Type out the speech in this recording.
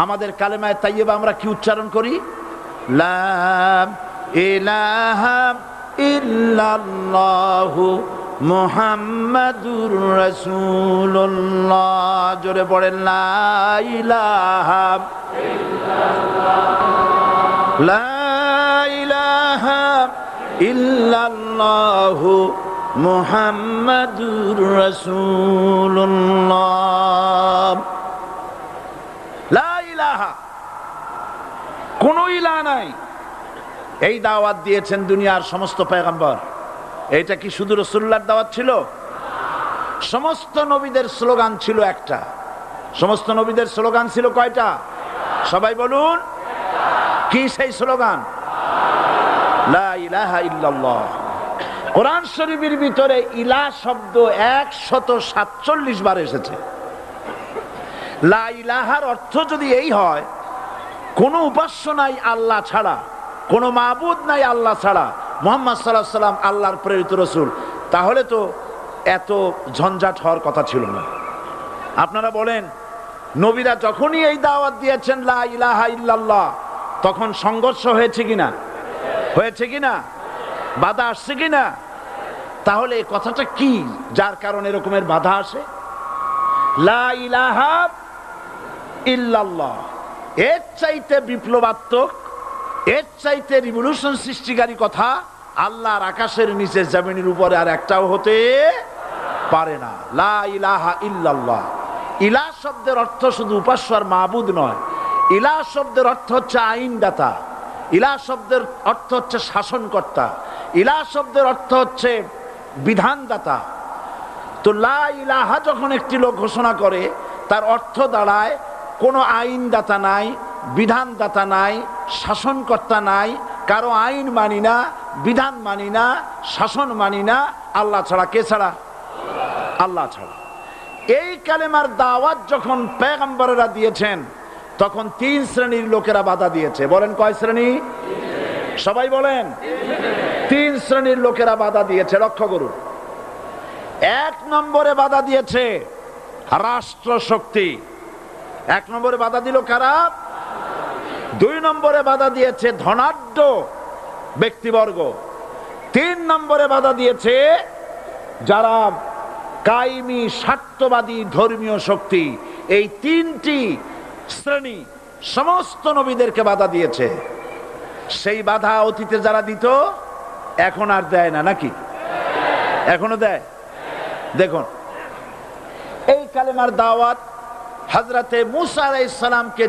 আমাদের কালেমায়ে তাইয়্যিবা আমরা কি উচ্চারণ করি? লা ইলাহা ইল্লাল্লাহু মুহাম্মাদুর রাসূলুল্লাহ। জোরে পড়েন লা ইলাহা ইল্লাল্লাহ, লা ইলাহা ইল্লাল্লাহু মুহাম্মাদুর রাসূলুল্লাহ। লা ইলাহা, কোন ইলাহ নাই। এই দাওয়াত দিয়েছেন দুনিয়ার সমস্ত পয়গম্বর। এটা কি শুধু রাসূলুল্লাহর দাওয়াত ছিল? সমস্ত নবীদের স্লোগান ছিল একটা। সমস্ত নবীদের স্লোগান ছিল কয়টা? সবাই বলুন, কি সেই স্লোগান? লা ইলাহা ইল্লাল্লাহ। কোরআন শরীফের ভিতরে ইলাহ শব্দ 147 বার এসেছে। লা ইলাহার অর্থ যদি এই হয়, কোন উপাস্য নাই আল্লাহ ছাড়া, কোন মাবুদ নাই আল্লাহ ছাড়া, মুহাম্মদ সাল্লাল্লাহু আলাইহি ওয়াসাল্লাম আল্লাহর প্রেরিত রাসূল, তাহলে তো এত ঝঞ্ঝাট হওয়ার কথা ছিল না। আপনারা বলেন, নবীরা যখনই এই দাওয়াত দিয়েছেন লা ইলাহা ইল্লাল্লাহ, তখন সংঘর্ষ হয়েছে কিনা? হয়েছে কিনা? বাধা আসছে কিনা? তাহলে এই কথাটা কি, যার কারণে এরকমের বাধা আসে? লা ইলাহা ইল্লাল্লাহ, এর চাইতে বিপ্লবাত্মক, এর চাইতে রিভলিউশন সৃষ্টিকারী কথা আল্লাহর আকাশের নিচে জমিনের উপরে আর একটাও হতে পারে না। লা ইলাহা ইল্লাল্লাহ। ইলাহ শব্দের অর্থ শুধু উপাস্য আর মাবুদ নয়। ইলাহ শব্দের অর্থ হচ্ছে আইনদাতা, ইলাহ শব্দের অর্থ হচ্ছে শাসনকর্তা, ইলাহ শব্দের অর্থ হচ্ছে বিধানদাতা। তো লা ইলাহা যখন একটি লোক ঘোষণা করে, তার অর্থ দাঁড়ায় কোনো আইনদাতা নাই, বিধানদাতা নাই, শাসনকর্তা নাই, কারো আইন মানি না, বিধান মানি না, শাসন মানি না, আল্লাহ ছাড়া। কে ছাড়া? আল্লাহ ছাড়া। এই কালেমার দাওয়াত যখন পয়গম্বরেরা দিয়েছেন, তখন 3 শ্রেণীর লোকেরা বাধা দিয়েছে। বলেন কয় শ্রেণী? সবাই বলেন। 3 শ্রেণীর লোকেরা বাধা দিয়েছে। লক্ষ্য করুন। 1 নম্বরে বাধা দিয়েছে রাষ্ট্র শক্তি। 1 নম্বরে বাধা দিল কারা? 2 নম্বরে বাধা দিয়েছে ধনাঢ্য ব্যক্তিবর্গ। 3 নম্বরে বাধা দিয়েছে যারা কায়েমি স্বার্থবাদী ধর্মীয় শক্তি। এই 3টি শ্রেণী সমস্ত নবীদেরকে বাধা দিয়েছে। সেই বাধা অতীতে যারা দিত, এখন আর দেয় না নাকি? এখনো দেয়। দেখুন, এই কালেমার দাওয়াত হযরতে মূসা আলাইহিস সালামকে